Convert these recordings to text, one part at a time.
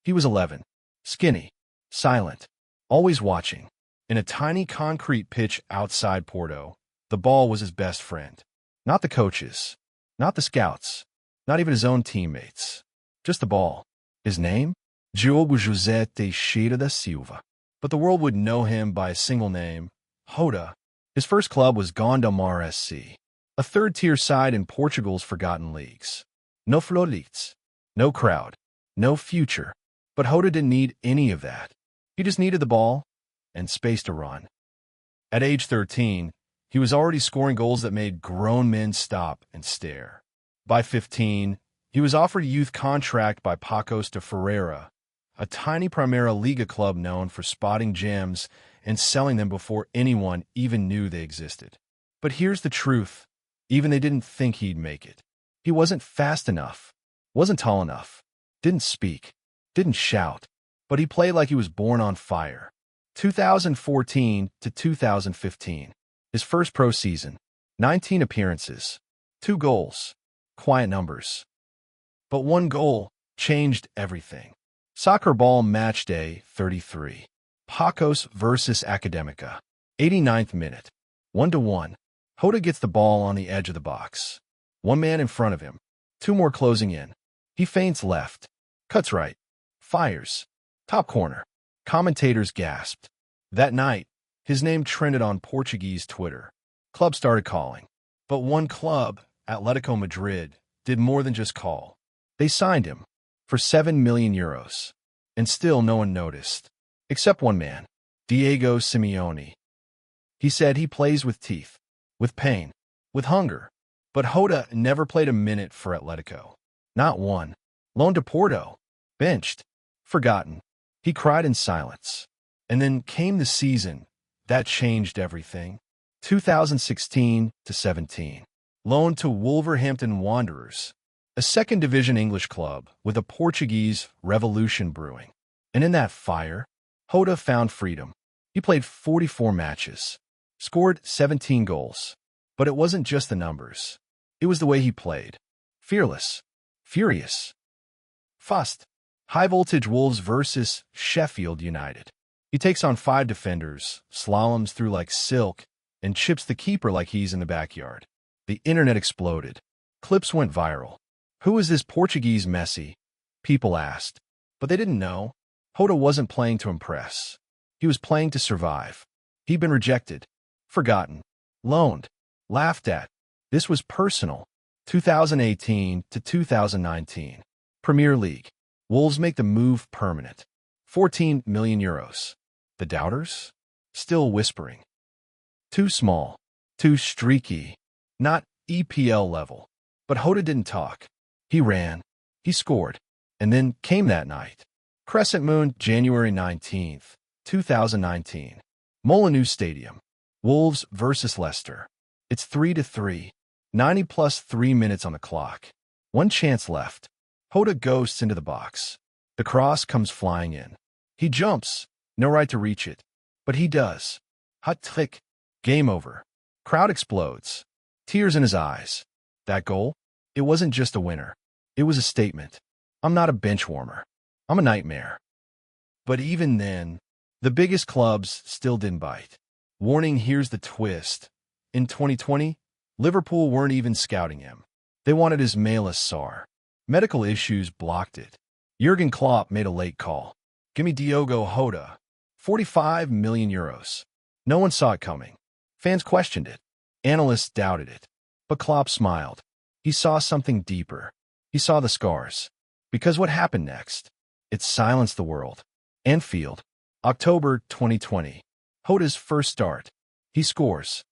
He was 11, skinny, silent, always watching. In a tiny concrete pitch outside Porto, the ball was his best friend. Not the coaches, not the scouts, not even his own teammates. Just the ball. His name? Diogo José Teixeira da Silva. But the world would know him by a single name, Jota. His first club was Gondomar SC, a third-tier side in Portugal's forgotten leagues. No florits, no crowd, no future. But Jota didn't need any of that. He just needed the ball and space to run. At age 13, he was already scoring goals that made grown men stop and stare. By 15, he was offered a youth contract by Pacos de Ferreira, a tiny Primeira Liga club known for spotting gems and selling them before anyone even knew they existed. But here's the truth. Even they didn't think he'd make it. He wasn't fast enough, wasn't tall enough, didn't speak, didn't shout, but he played like he was born on fire. 2014 to 2015, his first pro season, 19 appearances, 2 goals, quiet numbers. But one goal changed everything. Soccer ball match day 33. Pacos versus Academica. 89th minute. 1-1. Jota gets the ball on the edge of the box. One man in front of him. 2 more closing in. He feints left. Cuts right. Fires. Top corner. Commentators gasped. That night, his name trended on Portuguese Twitter. Clubs started calling. But one club, Atletico Madrid, did more than just call. They signed him for €7 million. And still no one noticed. Except one man, Diego Simeone. He said he plays with teeth, with pain, with hunger. But Jota never played a minute for Atletico. Not one. Loaned to Porto. Benched. Forgotten. He cried in silence. And then came the season that changed everything. 2016 to 17. Loaned to Wolverhampton Wanderers, a second-division English club with a Portuguese revolution brewing. And in that fire, Jota found freedom. He played 44 matches, scored 17 goals. But it wasn't just the numbers. It was the way he played. Fearless. Furious. Fast. High-voltage Wolves versus Sheffield United. He takes on 5 defenders, slaloms through like silk, and chips the keeper like he's in the backyard. The internet exploded. Clips went viral. Who is this Portuguese Messi? People asked. But they didn't know. Jota wasn't playing to impress. He was playing to survive. He'd been rejected, forgotten, loaned, laughed at. This was personal. 2018 to 2019. Premier League. Wolves make the move permanent. €14 million. The doubters? Still whispering. Too small. Too streaky. Not EPL level. But Jota didn't talk. He ran. He scored. And then came that night. Crescent Moon, January 19th, 2019. Molineux Stadium. Wolves versus Leicester. It's 3-3. 90 plus 3 minutes on the clock. One chance left. Jota ghosts into the box. The cross comes flying in. He jumps. No right to reach it. But he does. Hot trick. Game over. Crowd explodes. Tears in his eyes. That goal? It wasn't just a winner. It was a statement. I'm not a bench warmer. I'm a nightmare. But even then, the biggest clubs still didn't bite. Warning, here's the twist. In 2020, Liverpool weren't even scouting him. They wanted his Malus Sar. Medical issues blocked it. Jurgen Klopp made a late call. Give me Diogo Jota. €45 million. No one saw it coming. Fans questioned it. Analysts doubted it. But Klopp smiled. He saw something deeper. He saw the scars. Because what happened next? It silenced the world. Anfield. October 2020. Jota's first start. He scores.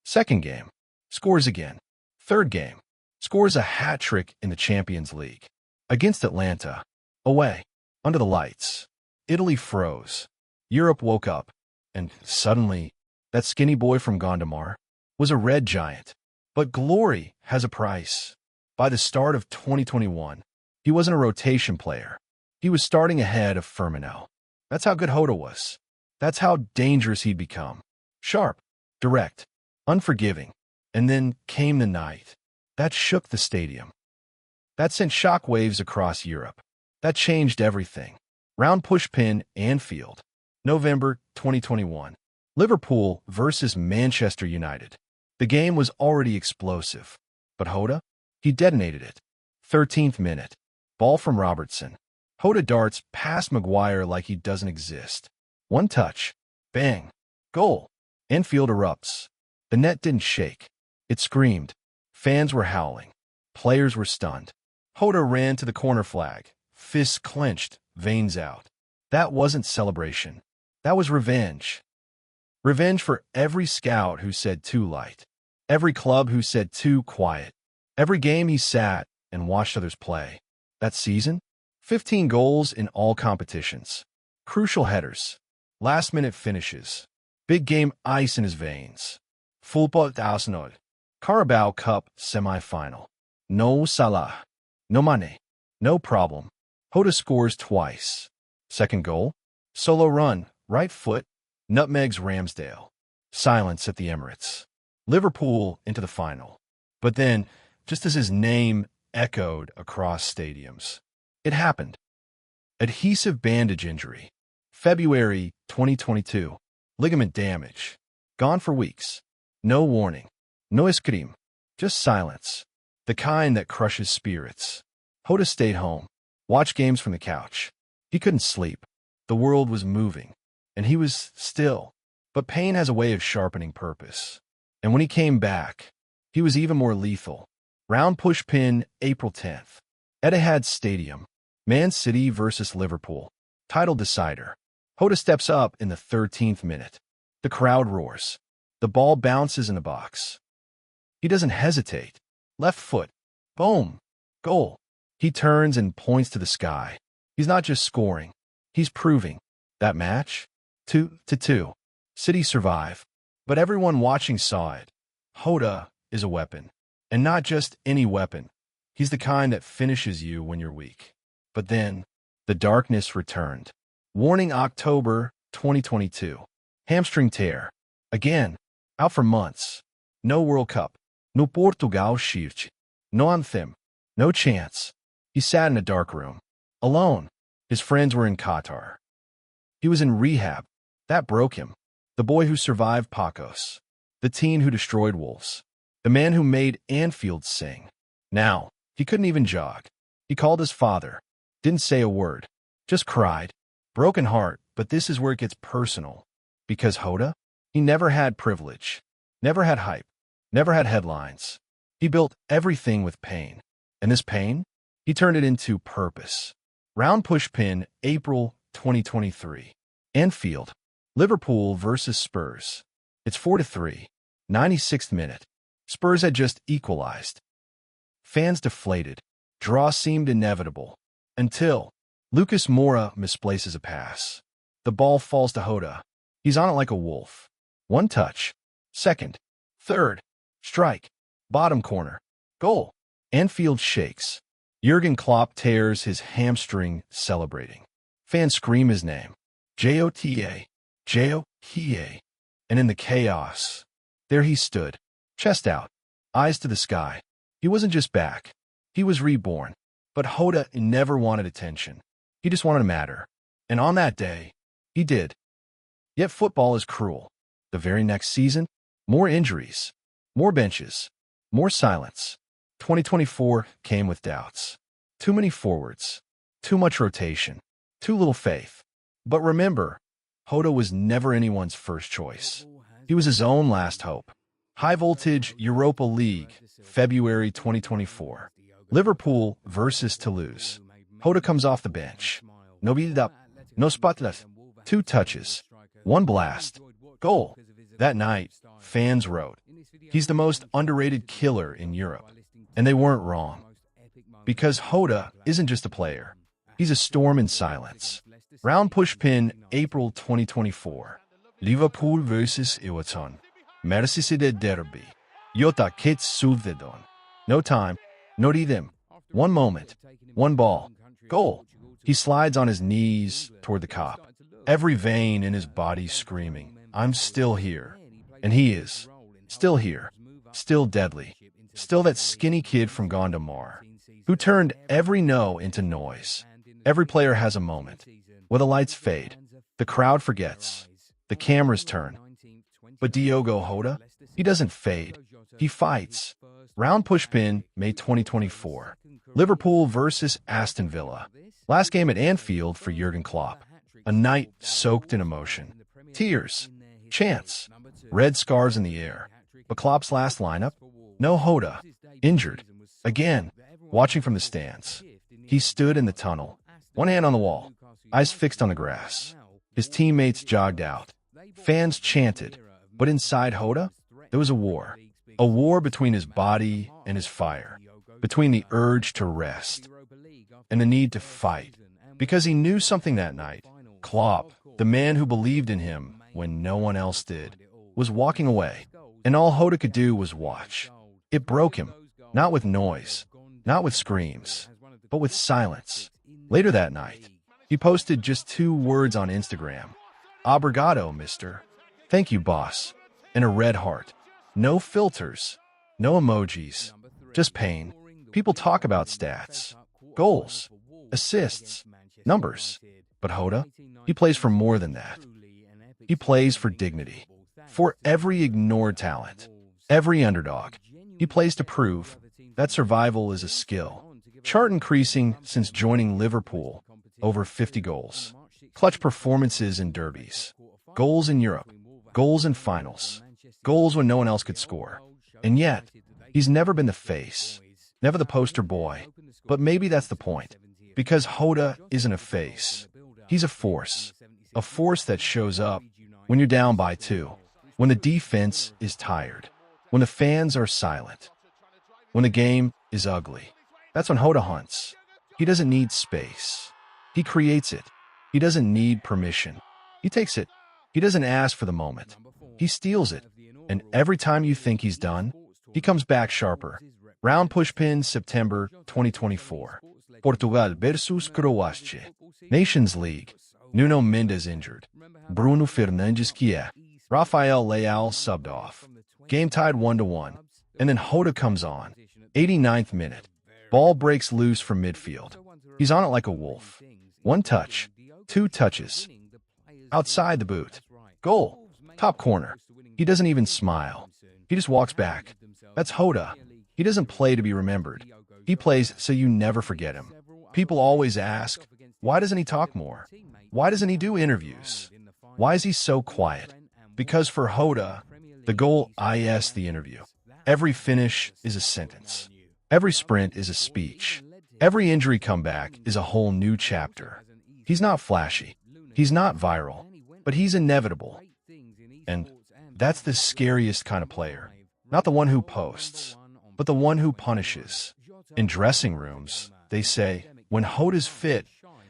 Second game. Scores again. Third game. Scores a hat-trick in the Champions League. Against Atlanta. Away. Under the lights. Italy froze. Europe woke up. And suddenly, that skinny boy from Gondomar was a red giant. But glory has a price. By the start of 2021, he wasn't a rotation player. He was starting ahead of Firmino. That's how good Jota was. That's how dangerous he'd become. Sharp, direct, unforgiving. And then came the night. That shook the stadium. That sent shockwaves across Europe. That changed everything. Round push pin, Anfield. November 2021. Liverpool versus Manchester United. The game was already explosive. But Jota? He detonated it. 13th minute. Ball from Robertson. Jota darts past Maguire like he doesn't exist. One touch. Bang. Goal. Anfield erupts. The net didn't shake. It screamed. Fans were howling. Players were stunned. Jota ran to the corner flag. Fists clenched, veins out. That wasn't celebration. That was revenge. Revenge for every scout who said too light. Every club who said too quiet. Every game he sat and watched others play. That season? 15 goals in all competitions. Crucial headers. Last-minute finishes. Big game ice in his veins. Footballprotocol. Carabao Cup semi-final. No Salah. No Mane. No problem. Jota scores twice. Second goal. Solo run. Right foot. Nutmegs Ramsdale. Silence at the Emirates. Liverpool into the final. But then, just as his name echoed across stadiums, it happened. Adhesive bandage injury. February 2022. Ligament damage. Gone for weeks. No warning. No scream. Just silence. The kind that crushes spirits. Jota stayed home. Watched games from the couch. He couldn't sleep. The world was moving. And he was still. But pain has a way of sharpening purpose. And when he came back, he was even more lethal. Round push pin, April 10th. Etihad Stadium. Man City versus Liverpool. Title decider. Jota steps up in the 13th minute. The crowd roars. The ball bounces in the box. He doesn't hesitate. Left foot. Boom. Goal. He turns and points to the sky. He's not just scoring. He's proving. That match? 2-2. City survive. But everyone watching saw it. Jota is a weapon. And not just any weapon. He's the kind that finishes you when you're weak. But then, the darkness returned. Warning October 2022. Hamstring tear. Again. Out for months. No World Cup. No Portugal shirt. No anthem. No chance. He sat in a dark room. Alone. His friends were in Qatar. He was in rehab. That broke him. The boy who survived Pacos. The teen who destroyed Wolves. The man who made Anfield sing. Now, he couldn't even jog. He called his father. Didn't say a word. Just cried. Broken heart, but this is where it gets personal. Because Jota? He never had privilege. Never had hype. Never had headlines. He built everything with pain. And this pain? He turned it into purpose. Round push pin, April 2023. Anfield. Liverpool versus Spurs. It's 4-3. 96th minute. Spurs had just equalized. Fans deflated. Draw seemed inevitable. Until Lucas Moura misplaces a pass. The ball falls to Jota. He's on it like a wolf. One touch. Second. Third. Strike. Bottom corner. Goal. Anfield shakes. Jurgen Klopp tears his hamstring celebrating. Fans scream his name. Jota. Jota. And in the chaos, there he stood. Chest out. Eyes to the sky. He wasn't just back. He was reborn. But Jota never wanted attention. He just wanted to matter. And on that day, he did. Yet football is cruel. The very next season, more injuries, more benches, more silence. 2024 came with doubts. Too many forwards, too much rotation, too little faith. But remember, Jota was never anyone's first choice. He was his own last hope. High Voltage Europa League, February 2024. Liverpool versus Toulouse. Jota comes off the bench. No beat up, no spotlight. 2 touches, 1 blast, goal. That night, fans wrote, he's the most underrated killer in Europe. And they weren't wrong. Because Jota isn't just a player. He's a storm in silence. Round push pin, April 2024. Liverpool versus Everton. Merseyside derby. Jota kits Sulvedon. No time, no rhythm. 1 moment, 1 ball, goal. He slides on his knees toward the cop. Every vein in his body screaming, I'm still here. And he is. Still here. Still deadly. Still that skinny kid from Gondomar, who turned every no into noise, Every player has a moment. Where the lights fade, the crowd forgets, the cameras turn. But Diogo Jota, he doesn't fade. He fights. Round pushpin, May 2024. Liverpool versus Aston Villa. Last game at Anfield for Jurgen Klopp. A night soaked in emotion. Tears. Chants. Red scarves in the air. But Klopp's last lineup? No Jota. Injured. Again. Watching from the stands. He stood in the tunnel. One hand on the wall. Eyes fixed on the grass. His teammates jogged out. Fans chanted. But inside Jota, there was a war. A war between his body and his fire. Between the urge to rest and the need to fight. Because he knew something that night. Klopp, the man who believed in him when no one else did, was walking away. And all Jota could do was watch. It broke him. Not with noise. Not with screams. But with silence. Later that night, he posted just 2 words on Instagram. Obrigado, mister. Thank you, boss. And a red heart. No filters. No emojis. Just pain. People talk about stats. Goals. Assists. Numbers. But Jota, he plays for more than that. He plays for dignity. For every ignored talent. Every underdog. He plays to prove that survival is a skill. Chart increasing since joining Liverpool. Over 50 goals. Clutch performances in derbies. Goals in Europe. Goals in finals. Goals when no one else could score. And yet, he's never been the face. Never the poster boy. But maybe that's the point. Because Jota isn't a face. He's a force. A force that shows up when you're down by 2. When the defense is tired. When the fans are silent. When the game is ugly. That's when Jota hunts. He doesn't need space. He creates it. He doesn't need permission. He takes it. He doesn't ask for the moment. He steals it. And every time you think he's done, he comes back sharper. Round pushpin, September 2024. Portugal versus Croatia. Nations League. Nuno Mendes injured. Bruno Fernandes Kia. Rafael Leao subbed off. Game tied 1-1. And then Jota comes on. 89th minute. Ball breaks loose from midfield. He's on it like a wolf. 1 touch. 2 touches. Outside the boot. Goal. Top corner. He doesn't even smile. He just walks back. That's Jota. He doesn't play to be remembered. He plays so you never forget him. People always ask, why doesn't he talk more? Why doesn't he do interviews? Why is he so quiet? Because for Jota, the goal is the interview. Every finish is a sentence. Every sprint is a speech. Every injury comeback is a whole new chapter. He's not flashy. He's not viral. But he's inevitable. And that's the scariest kind of player. Not the one who posts, but the one who punishes. In dressing rooms, they say, when Jota's fit,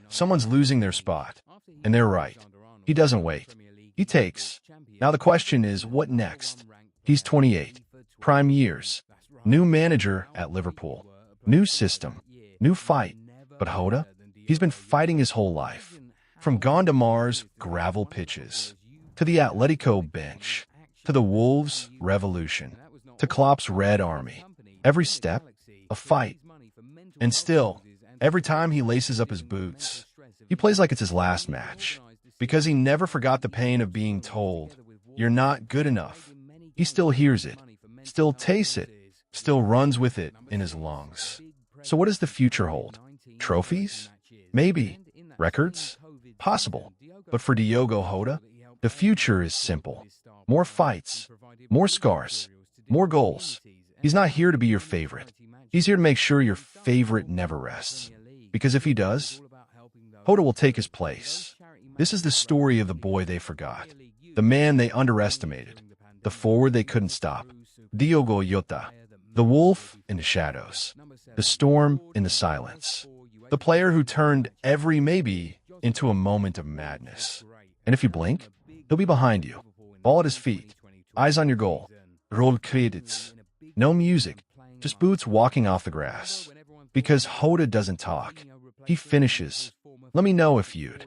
someone's losing their spot. And they're right. He doesn't wait. He takes. Now the question is, what next? He's 28. Prime years. New manager at Liverpool. New system. New fight. But Jota? He's been fighting his whole life. From Gondomar's gravel pitches, to the Atletico bench, to the Wolves' revolution, to Klopp's Red Army. Every step, a fight. And still, every time he laces up his boots, he plays like it's his last match. Because he never forgot the pain of being told, you're not good enough. He still hears it, still tastes it, still runs with it in his lungs. So what does the future hold? Trophies? Maybe. Records? Possible. But for Diogo Jota, the future is simple. More fights, more scars, more goals. He's not here to be your favorite. He's here to make sure your favorite never rests. Because if he does, Jota will take his place. This is the story of the boy they forgot. The man they underestimated. The forward they couldn't stop. Diogo Jota. The wolf in the shadows. The storm in the silence. The player who turned every maybe into a moment of madness. And if you blink, he'll be behind you. Ball at his feet. Eyes on your goal. Roll credits. No music. Just boots walking off the grass. Because Jota doesn't talk. He finishes. Let me know if you'd